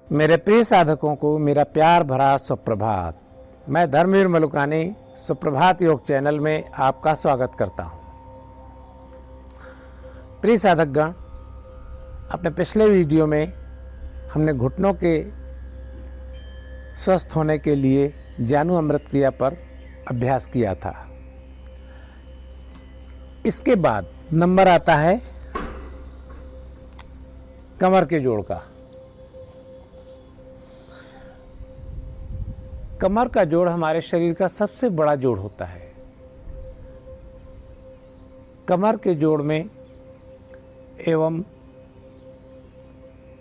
मेरे प्रिय साधकों को मेरा प्यार भरा सुप्रभात। मैं धर्मवीर मलुकानी सुप्रभात योग चैनल में आपका स्वागत करता हूं। प्रिय साधकगण, अपने पिछले वीडियो में हमने घुटनों के स्वस्थ होने के लिए जानु अमृत क्रिया पर अभ्यास किया था। इसके बाद नंबर आता है कमर के जोड़ का। कमर का जोड़ हमारे शरीर का सबसे बड़ा जोड़ होता है। कमर के जोड़ में एवं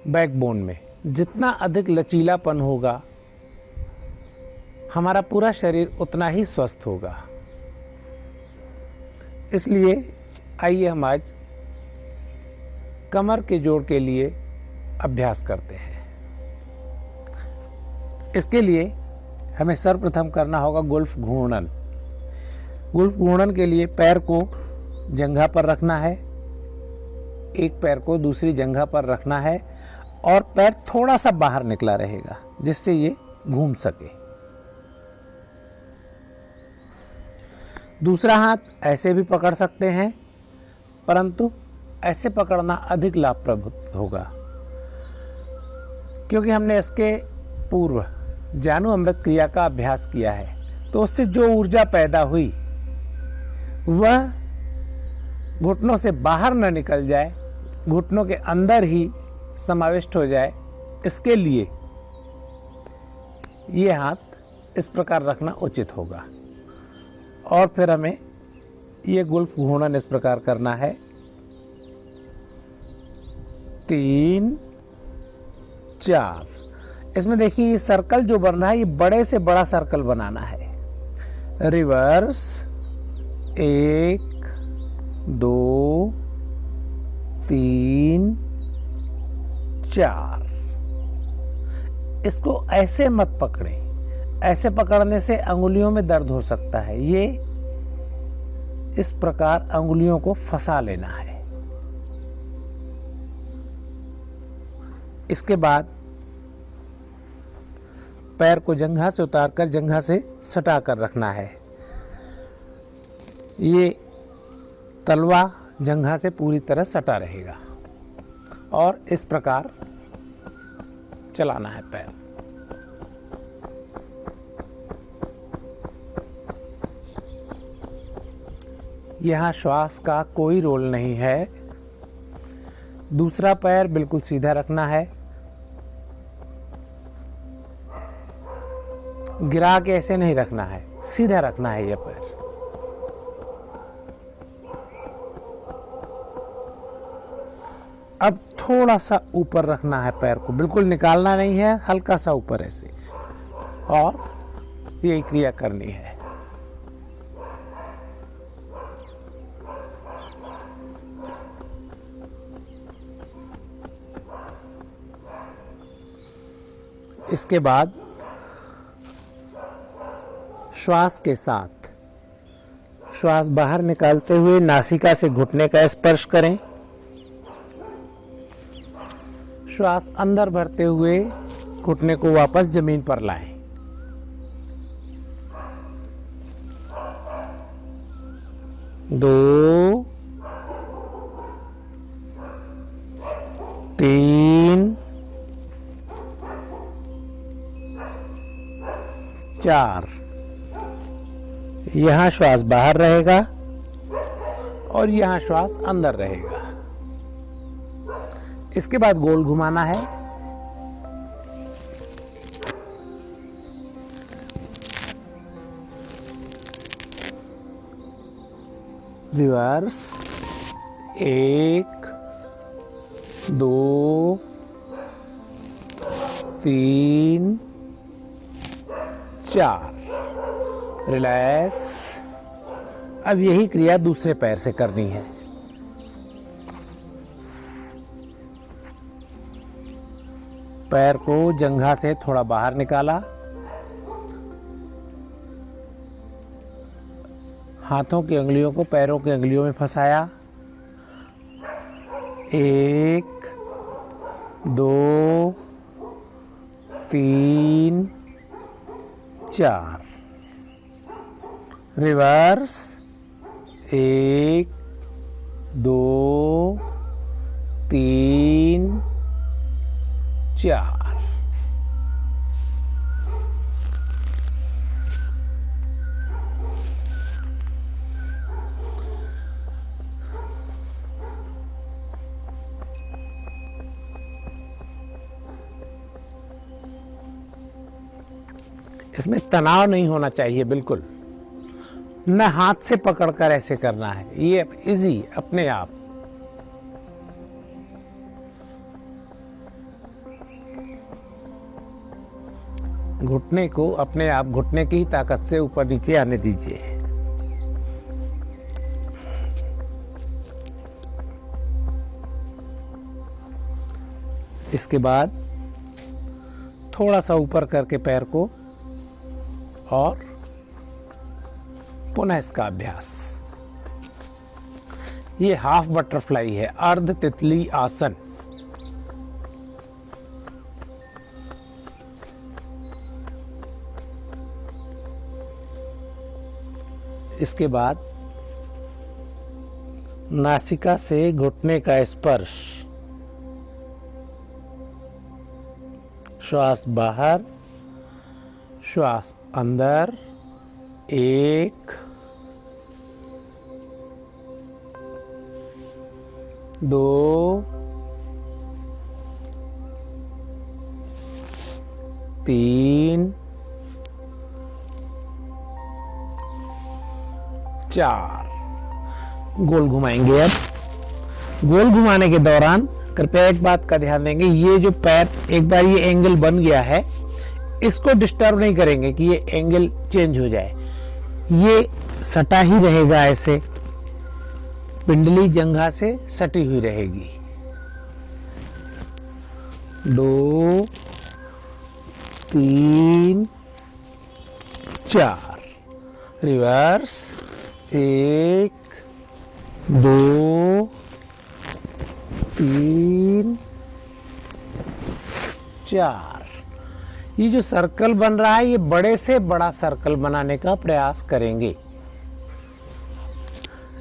बैकबोन में जितना अधिक लचीलापन होगा, हमारा पूरा शरीर उतना ही स्वस्थ होगा। इसलिए आइए हम आज कमर के जोड़ के लिए अभ्यास करते हैं। इसके लिए हमें सर्वप्रथम करना होगा गुल्फ घूर्णन। गुल्फ घूर्णन के लिए पैर को जंघा पर रखना है, एक पैर को दूसरी जंघा पर रखना है और पैर थोड़ा सा बाहर निकला रहेगा जिससे ये घूम सके। दूसरा हाथ ऐसे भी पकड़ सकते हैं, परंतु ऐसे पकड़ना अधिक लाभप्रद होगा, क्योंकि हमने इसके पूर्व जानु अमृत क्रिया का अभ्यास किया है। तो उससे जो ऊर्जा पैदा हुई वह घुटनों से बाहर न निकल जाए, घुटनों के अंदर ही समाविष्ट हो जाए। इसके लिए ये हाथ इस प्रकार रखना उचित होगा और फिर हमें ये गुल्फ घूर्णन इस प्रकार करना है। 3, 4। इसमें देखिए ये सर्कल जो बन रहा है, ये बड़े से बड़ा सर्कल बनाना है। रिवर्स 1, 2, 3, 4। इसको ऐसे मत पकड़ें, ऐसे पकड़ने से अंगुलियों में दर्द हो सकता है। ये इस प्रकार अंगुलियों को फंसा लेना है। इसके बाद पैर को जंघा से उतारकर जंघा से सटा कर रखना है। ये तलवा जंघा से पूरी तरह सटा रहेगा और इस प्रकार चलाना है पैर। यहाँ श्वास का कोई रोल नहीं है। दूसरा पैर बिल्कुल सीधा रखना है, गिरा के ऐसे नहीं रखना है, सीधा रखना है यह पैर। अब थोड़ा सा ऊपर रखना है पैर को, बिल्कुल निकालना नहीं है, हल्का सा ऊपर ऐसे, और यही क्रिया करनी है। इसके बाद श्वास के साथ श्वास बाहर निकालते हुए नासिका से घुटने का स्पर्श करें। श्वास अंदर भरते हुए घुटने को वापस जमीन पर लाएं। दो, 3, 4। यहाँ श्वास बाहर रहेगा और यहाँ श्वास अंदर रहेगा। इसके बाद गोल घुमाना है। रिवर्स 1, 2, 3, 4। रिलैक्स। अब यही क्रिया दूसरे पैर से करनी है। पैर को जंघा से थोड़ा बाहर निकाला, हाथों की अंगुलियों को पैरों की अंगुलियों में फंसाया। 1, 2, 3 4, रिवर्स 1 2 3 4। इसमें तनाव नहीं होना चाहिए बिल्कुल, न हाथ से पकड़कर ऐसे करना है, ये इजी अपने आप। घुटने को अपने आप घुटने की ही ताकत से ऊपर नीचे आने दीजिए। इसके बाद थोड़ा सा ऊपर करके पैर को और पुनः इसका अभ्यास। ये हाफ बटरफ्लाई है, अर्ध तितली आसन। इसके बाद नासिका से घुटने का स्पर्श, श्वास बाहर श्वास अंदर, 1 2 3 4। गोल घुमाएंगे। अब गोल घुमाने के दौरान कृपया एक बात का ध्यान देंगे, ये जो पैर एक बार ये एंगल बन गया है, इसको डिस्टर्ब नहीं करेंगे कि ये एंगल चेंज हो जाए, ये सटा ही रहेगा, ऐसे पिंडली जंघा से सटी हुई रहेगी। 2 3 4, रिवर्स 1 2 3 4। ये जो सर्कल बन रहा है, ये बड़े से बड़ा सर्कल बनाने का प्रयास करेंगे।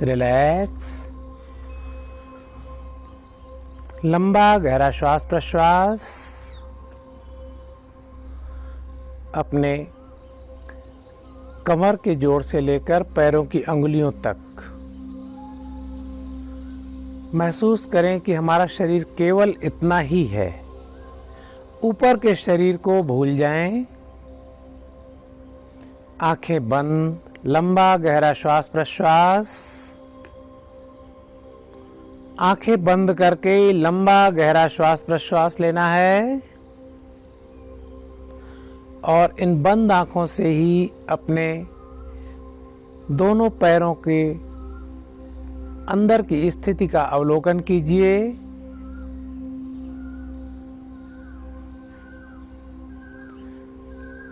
रिलैक्स, लंबा गहरा श्वास प्रश्वास अपने कमर के जोड़ से लेकर पैरों की अंगुलियों तक। महसूस करें कि हमारा शरीर केवल इतना ही है, ऊपर के शरीर को भूल जाएं। आंखें बंद, लंबा गहरा श्वास प्रश्वास। आंखें बंद करके लंबा गहरा श्वास प्रश्वास लेना है और इन बंद आंखों से ही अपने दोनों पैरों के अंदर की स्थिति का अवलोकन कीजिए।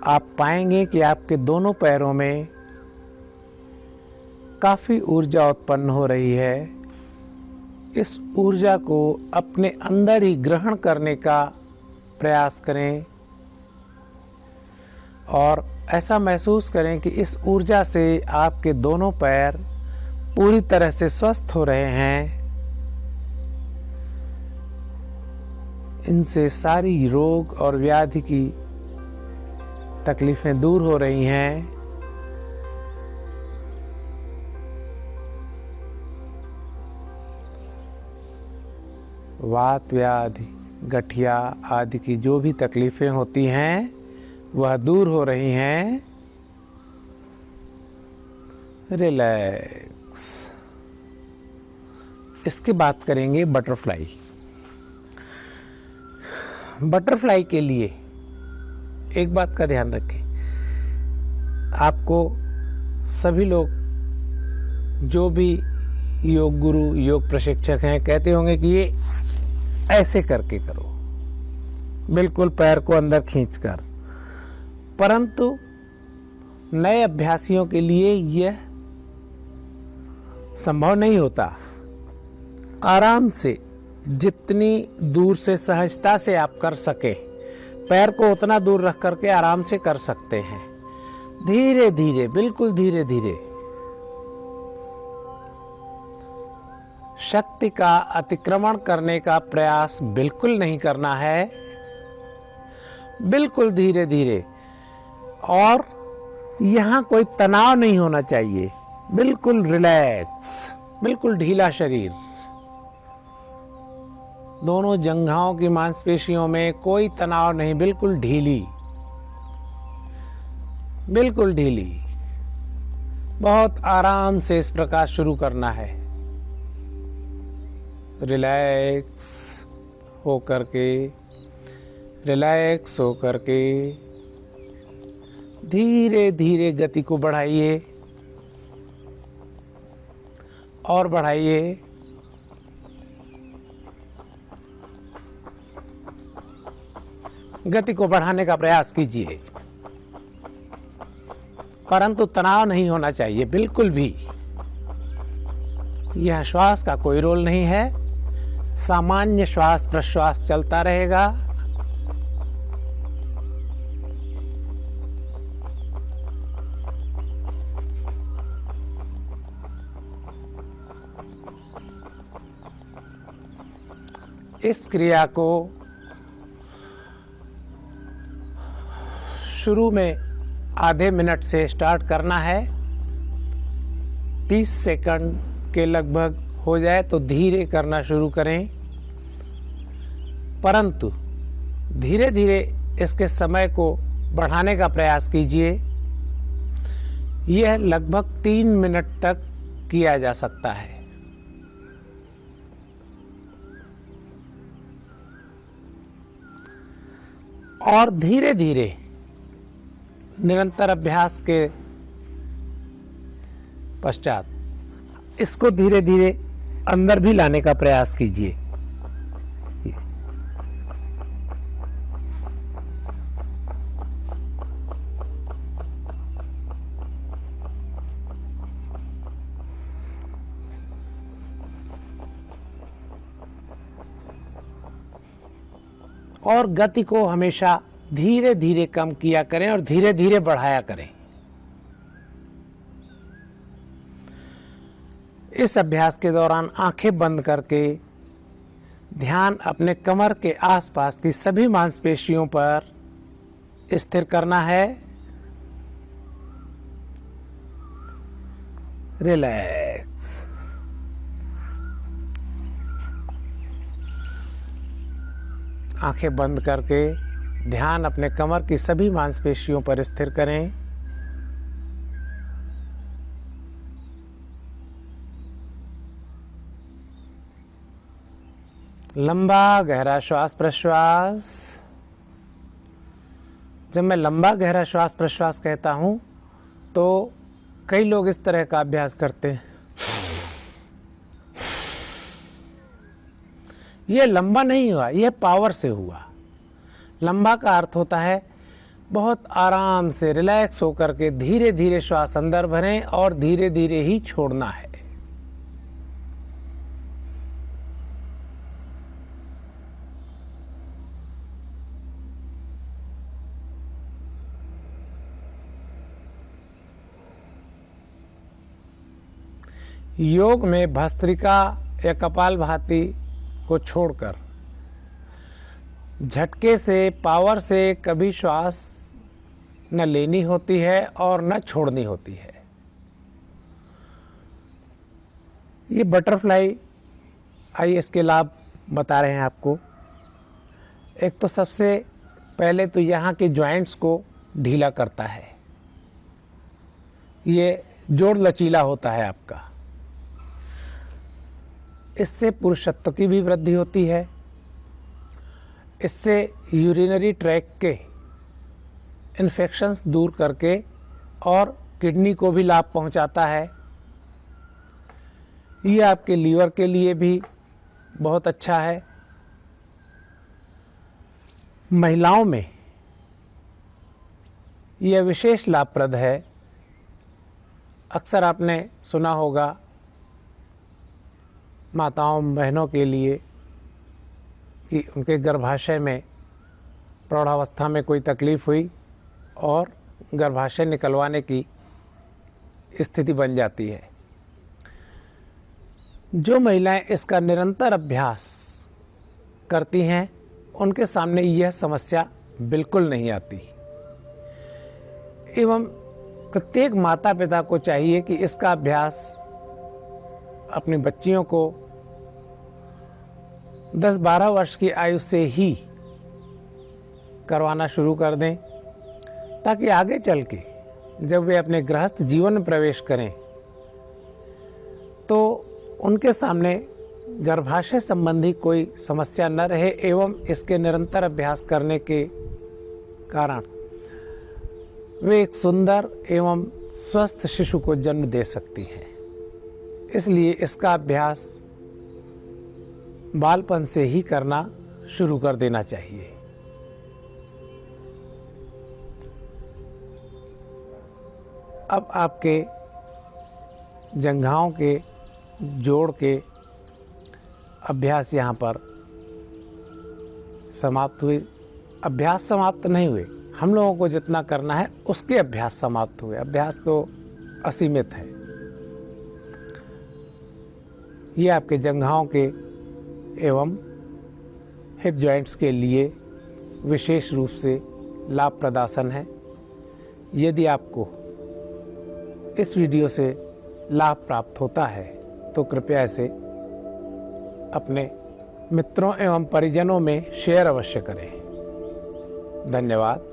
आप पाएंगे कि आपके दोनों पैरों में काफी ऊर्जा उत्पन्न हो रही है। इस ऊर्जा को अपने अंदर ही ग्रहण करने का प्रयास करें और ऐसा महसूस करें कि इस ऊर्जा से आपके दोनों पैर पूरी तरह से स्वस्थ हो रहे हैं। इनसे सारी रोग और व्याधि की तकलीफें दूर हो रही हैं। वात व्याधि, गठिया आदि की जो भी तकलीफें होती हैं वह दूर हो रही हैं। रिलैक्स। इसके बात करेंगे बटरफ्लाई। बटरफ्लाई के लिए एक बात का ध्यान रखें, आपको सभी लोग जो भी योग गुरु योग प्रशिक्षक हैं कहते होंगे कि ये ऐसे करके करो, बिल्कुल पैर को अंदर खींचकर, परंतु नए अभ्यासियों के लिए यह संभव नहीं होता। आराम से जितनी दूर से सहजता से आप कर सके पैर को उतना दूर रख करके आराम से कर सकते हैं। धीरे धीरे, बिल्कुल धीरे धीरे। शक्ति का अतिक्रमण करने का प्रयास बिल्कुल नहीं करना है, बिल्कुल धीरे धीरे। और यहाँ कोई तनाव नहीं होना चाहिए, बिल्कुल रिलैक्स, बिल्कुल ढीला शरीर। दोनों जंघाओं की मांसपेशियों में कोई तनाव नहीं, बिल्कुल ढीली, बिल्कुल ढीली। बहुत आराम से इस प्रकार शुरू करना है। रिलैक्स हो करके, रिलैक्स हो करके धीरे धीरे गति को बढ़ाइए और बढ़ाइए। गति को बढ़ाने का प्रयास कीजिए, परंतु तनाव नहीं होना चाहिए बिल्कुल भी। यह श्वास का कोई रोल नहीं है, सामान्य श्वास प्रश्वास चलता रहेगा। इस क्रिया को शुरू में आधे मिनट से स्टार्ट करना है। 30 सेकंड के लगभग हो जाए तो धीरे करना शुरू करें, परंतु धीरे धीरे इसके समय को बढ़ाने का प्रयास कीजिए। यह लगभग 3 मिनट तक किया जा सकता है। और धीरे धीरे निरंतर अभ्यास के पश्चात इसको धीरे धीरे अंदर भी लाने का प्रयास कीजिए। और गति को हमेशा धीरे धीरे कम किया करें और धीरे धीरे बढ़ाया करें। इस अभ्यास के दौरान आंखें बंद करके ध्यान अपने कमर के आसपास की सभी मांसपेशियों पर स्थिर करना है। रिलैक्स। आंखें बंद करके ध्यान अपने कमर की सभी मांसपेशियों पर स्थिर करें। लंबा गहरा श्वास प्रश्वास। जब मैं लंबा गहरा श्वास प्रश्वास कहता हूं तो कई लोग इस तरह का अभ्यास करते हैं। यह लंबा नहीं हुआ, यह पावर से हुआ। लंबा का अर्थ होता है बहुत आराम से रिलैक्स होकर के धीरे धीरे श्वास अंदर भरें और धीरे धीरे ही छोड़ना है। योग में भस्त्रिका या कपालभाति को छोड़कर झटके से, पावर से कभी श्वास न लेनी होती है और न छोड़नी होती है। ये बटरफ्लाई, आइए इसके लाभ बता रहे हैं आपको। एक तो सबसे पहले तो यहाँ के जॉइंट्स को ढीला करता है, ये जोड़ लचीला होता है आपका। इससे पुरुषत्व की भी वृद्धि होती है। इससे यूरिनरी ट्रैक के इन्फेक्शंस दूर करके और किडनी को भी लाभ पहुंचाता है। ये आपके लीवर के लिए भी बहुत अच्छा है। महिलाओं में यह विशेष लाभप्रद है। अक्सर आपने सुना होगा माताओं बहनों के लिए कि उनके गर्भाशय में प्रौढ़ावस्था में कोई तकलीफ हुई और गर्भाशय निकलवाने की स्थिति बन जाती है। जो महिलाएं इसका निरंतर अभ्यास करती हैं उनके सामने यह समस्या बिल्कुल नहीं आती। एवं प्रत्येक माता पिता को चाहिए कि इसका अभ्यास अपनी बच्चियों को 10-12 वर्ष की आयु से ही करवाना शुरू कर दें, ताकि आगे चल के जब वे अपने गृहस्थ जीवन में प्रवेश करें तो उनके सामने गर्भाशय संबंधी कोई समस्या न रहे एवं इसके निरंतर अभ्यास करने के कारण वे एक सुंदर एवं स्वस्थ शिशु को जन्म दे सकती हैं। इसलिए इसका अभ्यास बालपन से ही करना शुरू कर देना चाहिए। अब आपके जंघाओं के जोड़ के अभ्यास यहाँ पर समाप्त हुए। अभ्यास समाप्त नहीं हुए, हम लोगों को जितना करना है उसके अभ्यास समाप्त हुए। अभ्यास तो असीमित है। ये आपके जंघाओं के एवं हिप जॉइंट्स के लिए विशेष रूप से लाभ प्रदासन है। यदि आपको इस वीडियो से लाभ प्राप्त होता है तो कृपया इसे अपने मित्रों एवं परिजनों में शेयर अवश्य करें। धन्यवाद।